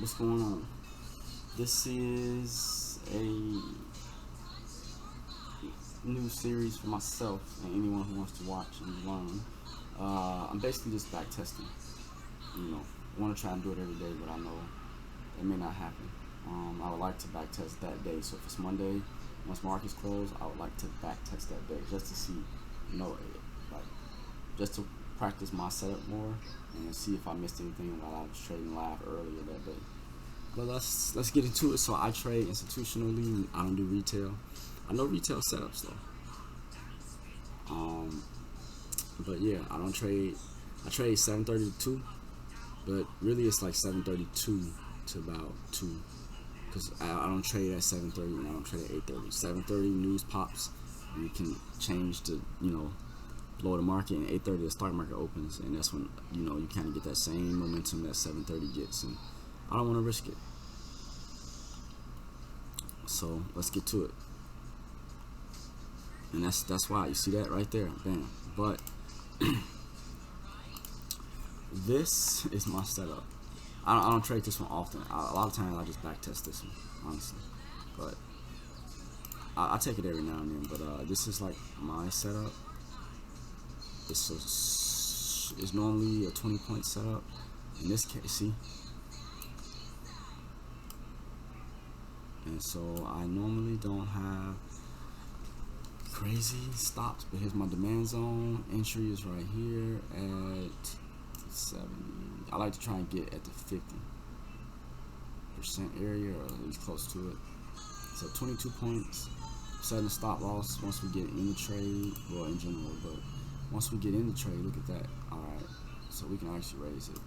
What's going on? This is a new series for myself and anyone who wants to watch and learn. I'm basically just back testing. I want to try and do it every day, but I know it may not happen. I would like to back test that day. So if it's Monday, once markets close, I would like to back test that day just to see, like just to practice my setup more and see if I missed anything while I was trading live earlier that day. But let's get into it. So I trade institutionally. I don't do retail. I know retail setups though. But yeah, I don't trade. I trade 7:30 to 2, but really it's like 7:32 to about 2, because I don't trade at 7:30 and I don't trade at 8:30. 7:30 news pops, and you can change to blow the market, and 8:30 the stock market opens, and that's when you kind of get that same momentum that 7:30 gets, and I don't want to risk it. So let's get to it. And that's why you see that right there, bam. But this is my setup. I don't trade this one often. A lot of times I just back test this one, honestly. But I take it every now and then. But this is like my setup. It's normally a 20-point setup. In this case, see. And so I normally don't have crazy stops, but here's my demand zone. Entry is right here at 70. I like to try and get at the 50% area, or at least close to it. So 22 points. Setting a stop loss once we get in the trade, well, in general, but once we get in the trade, look at that. Alright, so we can actually raise it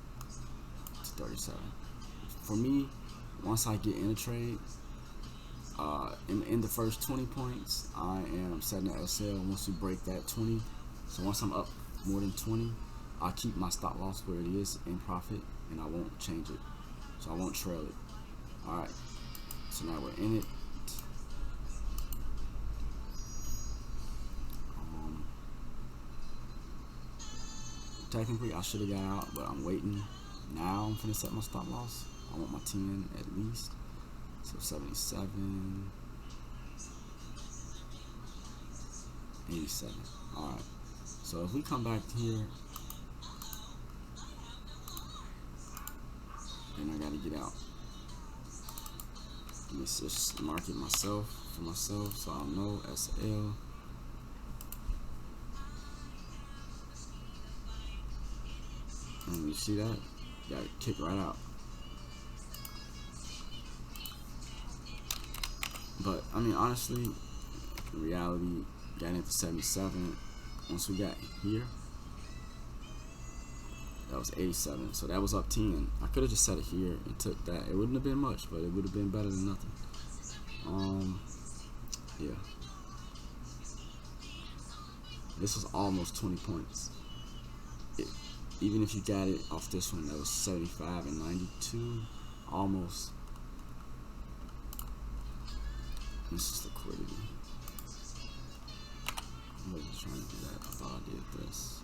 to 37. For me, once I get in the trade, in the first 20 points, I am setting an SL once we break that 20. So once I'm up more than 20, I keep my stop loss where it is in profit, and I won't change it. So I won't trail it. Alright, so now we're in it. Technically I should have got out, but I'm waiting. Now I'm finna set my stop loss. I want my 10 at least. So 77, 87. Alright, so if we come back here, then I gotta get out. Let me just mark it for myself, so I'll know SL. And you see that? You gotta kick right out. But I mean, honestly, in reality, getting into 77. Once we got here, that was 87. So that was up 10. I could have just set it here and took that. It wouldn't have been much, but it would have been better than nothing. Yeah. This was almost 20 points. Even if you got it off this one, that was 75 and 92, almost. This is liquidity. I wasn't trying to do that. I thought I did this.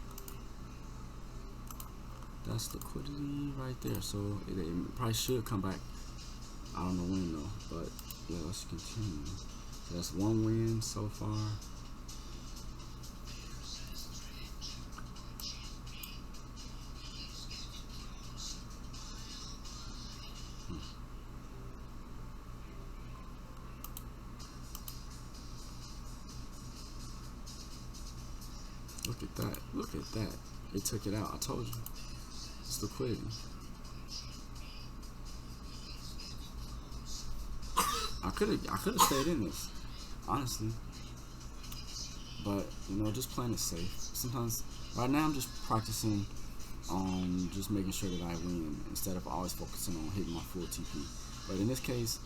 That's liquidity right there. So it probably should come back. I don't know when though, but yeah, let's continue. So that's one win so far. Look at that. Look at that. They took it out. I told you. It's liquidity. I could have stayed in this, honestly. But just playing it safe. Sometimes right now I'm just practicing on just making sure that I win instead of always focusing on hitting my full TP. But in this case,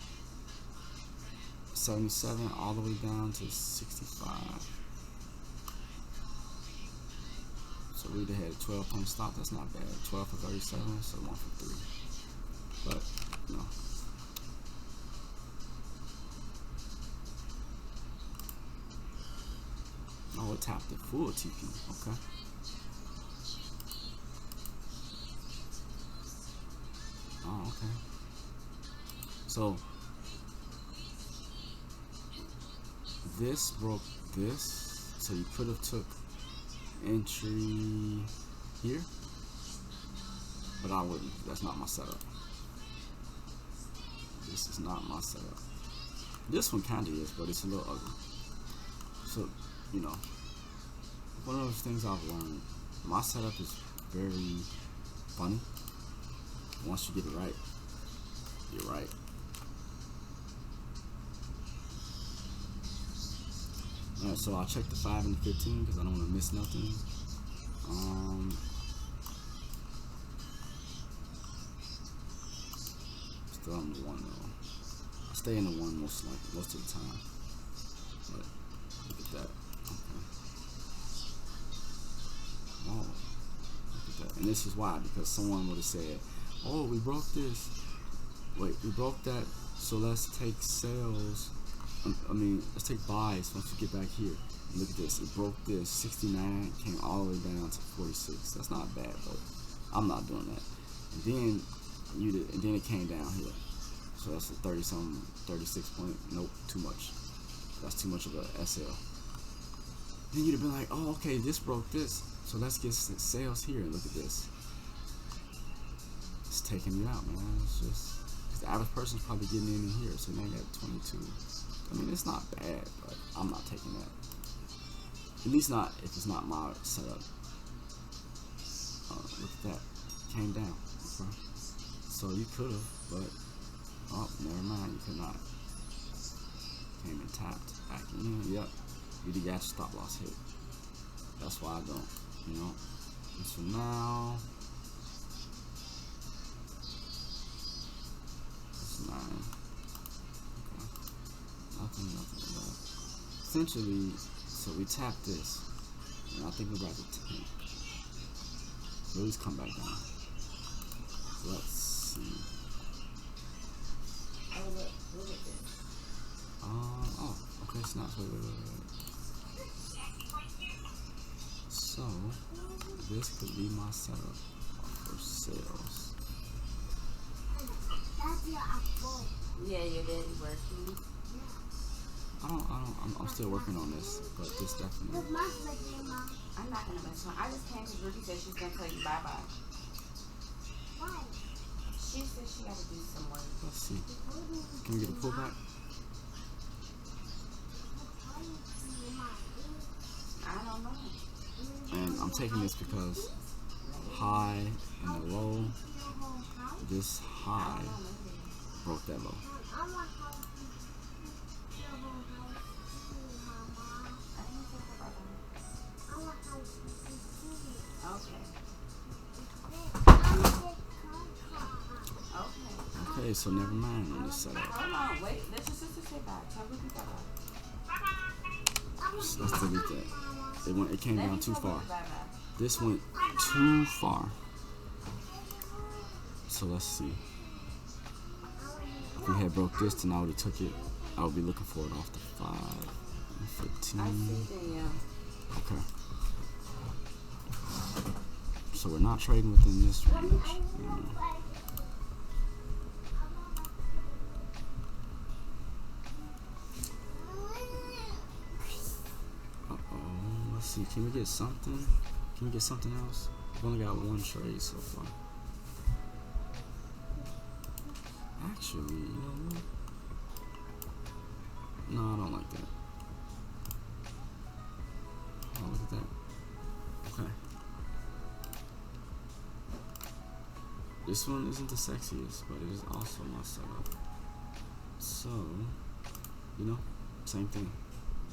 77 all the way down to 65. So we had a 12-point stop. That's not bad. 12 for 37, so 1 for 3. But oh, it tapped the full TP. Okay. Oh, okay. So this broke this, so you could have took entry here, but I wouldn't. That's not my setup. This is not my setup. This one kind of is, but it's a little ugly. So, you know, one of those things I've learned, my setup is very funny. Once you get it right, you're right. Alright, so I'll check the 5 and the 15 because I don't want to miss nothing. Still on the 1 though. I stay in the 1 most of the time. But look at that. Okay. Oh, look at that. And this is why, because someone would have said, "Oh, we broke this. Wait, we broke that. So let's take sales. Let's take buys once we get back here." And look at this. It broke this 69, came all the way down to 46. That's not bad, but I'm not doing that. And then and then it came down here. So that's a 30-something, 36 point. Nope, too much. That's too much of a SL. Then you'd have been like, "Oh, okay, this broke this. So let's get sales here." And look at this. It's taking me out, man. It's just, the average person's probably getting in here, so now you got 22. I mean, it's not bad, but I'm not taking that. At least not if it's not my setup. Look at that. Came down. Okay. So you could have, but oh, never mind. You could not. Came and tapped back in. Yep. You got your stop loss hit. That's why I don't. You know. And so now. That's 9. Okay. Nothing. Essentially, so we tap this, and I think we're about to tank. We'll just come back down. Let's see. Oh, look at this. Oh, okay, snaps. Wait. So, this could be my setup for sales. Yeah, your daddy working. I'm still working on this, but this definitely. I'm not gonna mess with her. I just came because Ruby said she's gonna tell you bye-bye. Why? She said she gotta do some work. Let's see. Can we get a pullback? I don't know. And I'm taking this because high and the low, this high broke that low. Okay, so never mind on this setup. Hold on, wait. Let your sister say bye. Tell Ruby bye-bye. Let's delete that. It came down too far. This went too far. So let's see. If we had broke this, then I would have took it. I would be looking for it off the 5 and 15. I see them. Okay. So we're not trading within this range. Let's see. Can we get something? Can we get something else? We've only got one trade so far. Actually, you know what? No, I don't like that. Oh, look at that. Okay. This one isn't the sexiest, but it is also my setup. So, you know, same thing.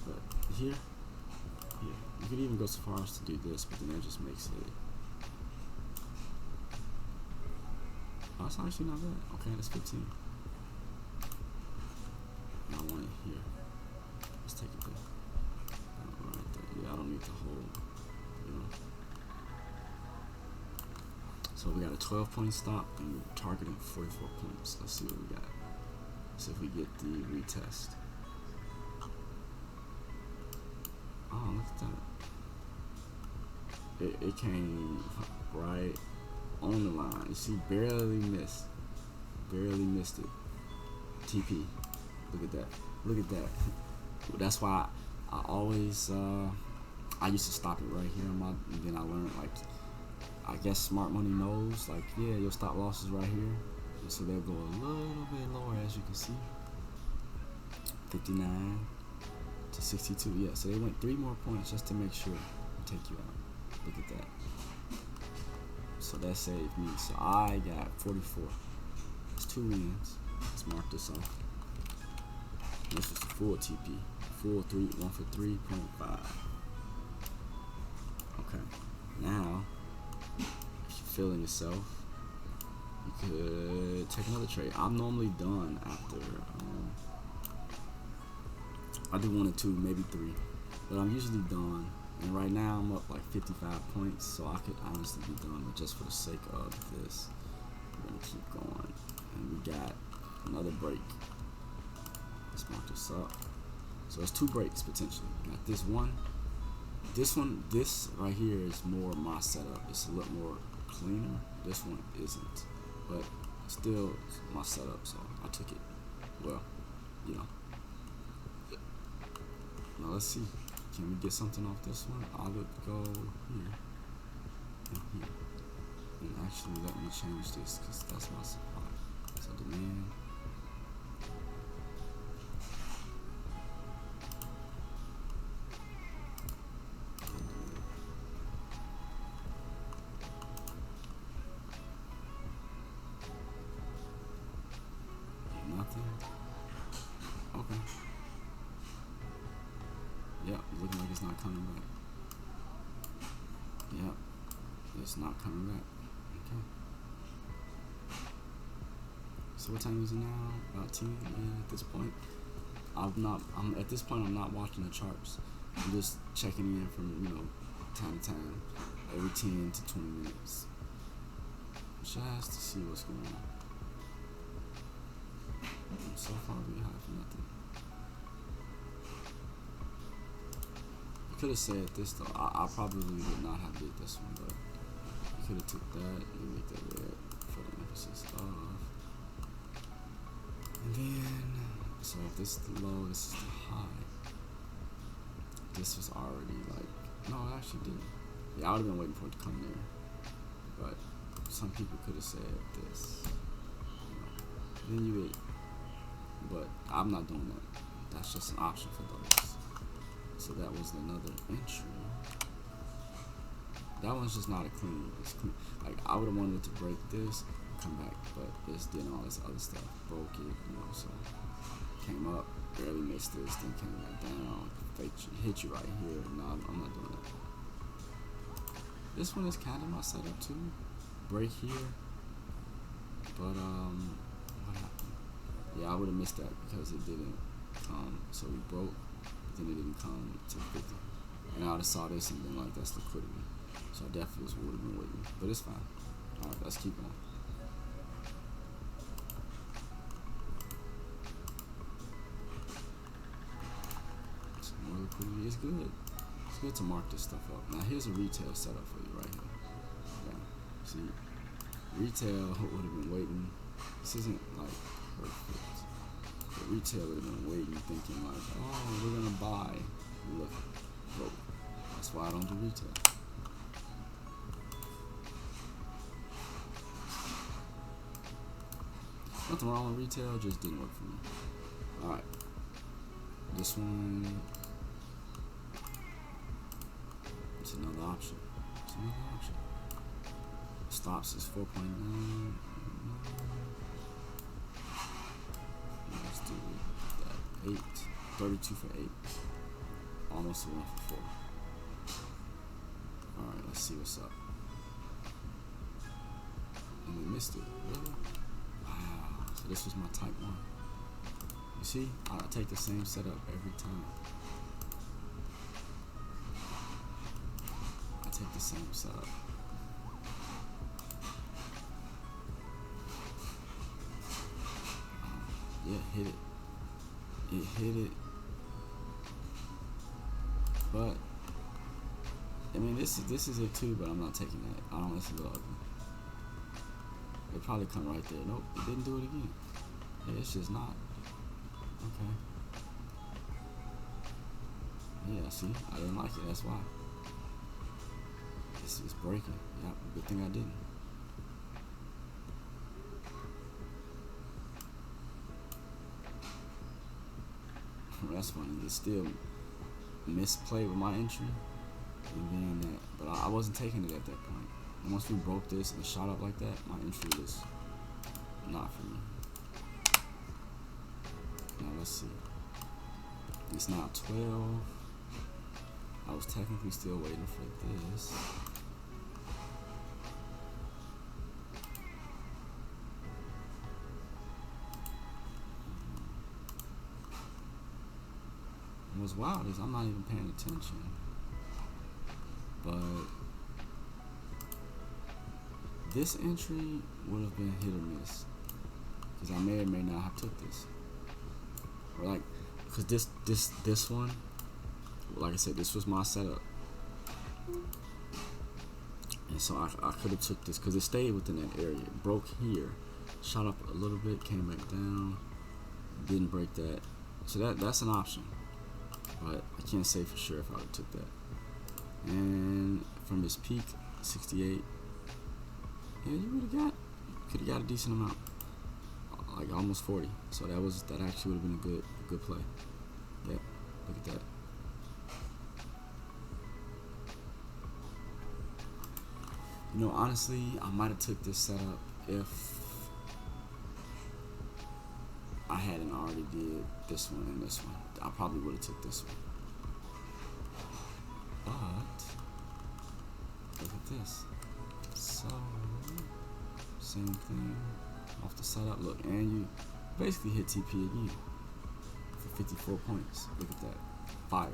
But here, you could even go so far as to do this, but then that just makes it. Oh, that's actually not bad. Okay, that's 15. I want it here. Let's take it there. Right there. Yeah, I don't need the whole, you know. So we got a 12-point stop and we're targeting 44 points. Let's see what we got. See if we get the retest. Oh, look at that. It came right on the line. You see, barely missed. Barely missed it. TP. Look at that. Look at that. That's why I always I used to stop it right here on my, and then I learned, like, I guess smart money knows, like, yeah, your stop loss is right here, and so they'll go a little bit lower, as you can see. 59 to 62. Yeah, so they went 3 more points just to make sure to take you out. Look at that. So that saved me. So I got 44. It's 2 wins. Let's mark this off. This was the full TP. Full 1 for 3.5. Okay. Now, if you're feeling yourself, you could take another trade. I'm normally done after. I do 1 or 2, maybe 3, but I'm usually done. And right now I'm up like 55 points, so I could honestly be done. But just for the sake of this, we're gonna keep going. And we got another break. Let's mark this up. So it's 2 breaks potentially. We got this one. This right here is more my setup. It's a little more cleaner. This one isn't, but still my setup. So I took it. Well, you know. Now let's see. Can we get something off this one? I would go here and here. And actually let me change this because that's my supply. So demand. Nothing. Okay. Yep, looking like it's not coming back. Yep, it's not coming back. Okay. So what time is it now? About 10. Yeah, at this point, at this point I'm not watching the charts. I'm just checking in from, time to time, every 10 to 20 minutes. Just to see what's going on. So far we have nothing. Could have said this though. I probably would not have did this one, but you could have took that and make that red for the emphasis of. And then, so if this is the low, this is the high. This was already like, no, I actually didn't. Yeah, I would have been waiting for it to come there. But some people could have said this. Then you ate. But I'm not doing that. That's just an option for those. So that was another entry. That one's just not a clean. It's clean. Like I would have wanted to break this, come back, but it's did all this other stuff, broke it, so came up, barely missed this, then came back down, hit you right here. No, I'm not doing that. This one is kind of my setup too. Break here, but what happened? Yeah, I would have missed that because it didn't come. So we broke. Then it didn't come to 50. And I would have saw this and been like, that's liquidity. So I definitely would have been waiting. But it's fine. Alright, let's keep on. Some more liquidity is good. It's good to mark this stuff up. Now here's a retail setup for you right here. Yeah. See, retail would have been waiting. This isn't like perfect. The retail would have been waiting, thinking like, oh, we're gonna buy. Look, broke. That's why I don't do retail. Nothing wrong with retail, just didn't work for me. Alright. This one. It's another option. It's another option. Stops is 4.9. Let's do that. 8. 32 for 8. Almost a 1 for 4. Alright, let's see what's up. And we missed it. Really? Wow. So this was my type 1. You see? I take the same setup every time. I take the same setup. Yeah, hit it. It hit it. But I mean, this is it too. But I'm not taking that. I don't listen to ugly. It probably come right there. Nope, it didn't do it again. Yeah, it's just not. Okay. Yeah, see, I didn't like it. That's why. It's breaking. Yep, good thing I didn't. That's funny. It's still misplay with my entry. And then that, but I wasn't taking it at that point. And once we broke this and shot up like that, my entry was not for me. Now let's see. It's now 12. I was technically still waiting for this. And what's wild is I'm not even paying attention. But this entry would have been hit or miss, because I may or may not have took this. Or like, because this one, like I said, this was my setup, and so I could have took this because it stayed within that area. It broke here, shot up a little bit, came back down, didn't break that. So that's an option, but I can't say for sure if I would have took that. And from this peak, 68, yeah, you could have got a decent amount, like almost 40. So that actually would have been a good play. Yeah, look at that. You know, honestly, I might have took this setup if I hadn't already did this one and this one. I probably would have took this one. But look at this. So same thing off the setup. Look, and you basically hit TP again for 54 points. Look at that. Fire.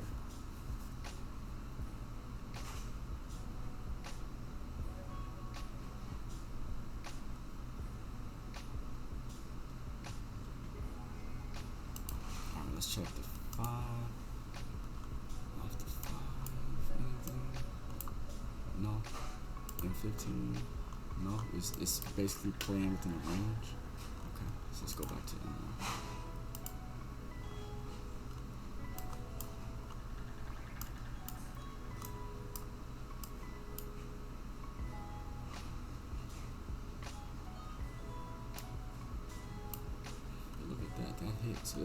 Alright, let's check the 5. Off the 5. Anything? No. And 15. No, it's basically playing within a range. Okay, so let's go back to M1. Look at that hit. So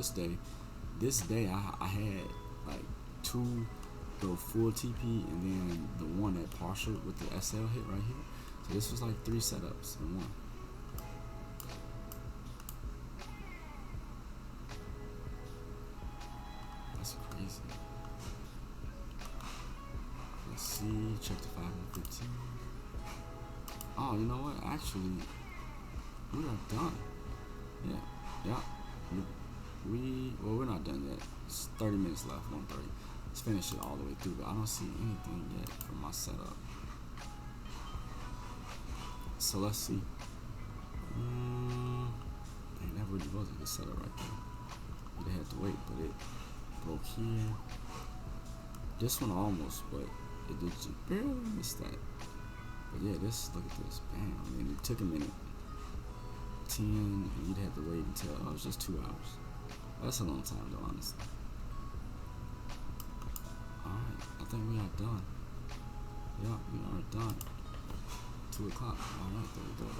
this day I had like 2 go full TP and then the one that partial with the SL hit right here. So this was like 3 setups in one. That's crazy. Let's see, check the 5 and 15. Oh, you know what? Actually, we are done. Yeah. We're not done yet. It's 30 minutes left, 1:30. Let's finish it all the way through, but I don't see anything yet from my setup. So let's see. Dang, that really was a good setup right there. You'd have to wait, but it broke here. This one almost, but it did just barely miss that. But yeah, look at this. Bam. I mean, it took a minute. 10, and you'd have to wait until, it was just 2 hours. That's a long time though, honestly. Alright, I think we are done. Yeah, we are done. 2 o'clock. Alright, there we go.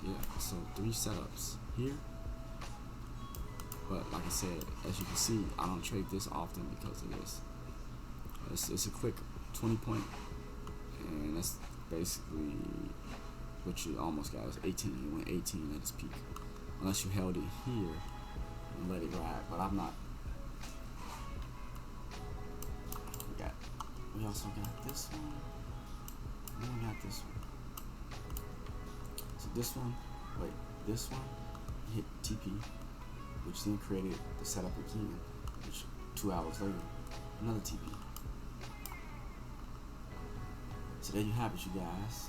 Yeah, so 3 setups here. But like I said, as you can see, I don't trade this often because of this. It's a quick 20 point, and that's basically what you almost got. It was 18. You went 18 at its peak, unless you held it here and let it ride. But I'm not. We also got this one. And then we got this one. So this one hit TP, which then created the setup again, which 2 hours later, another TP. So there you have it, you guys.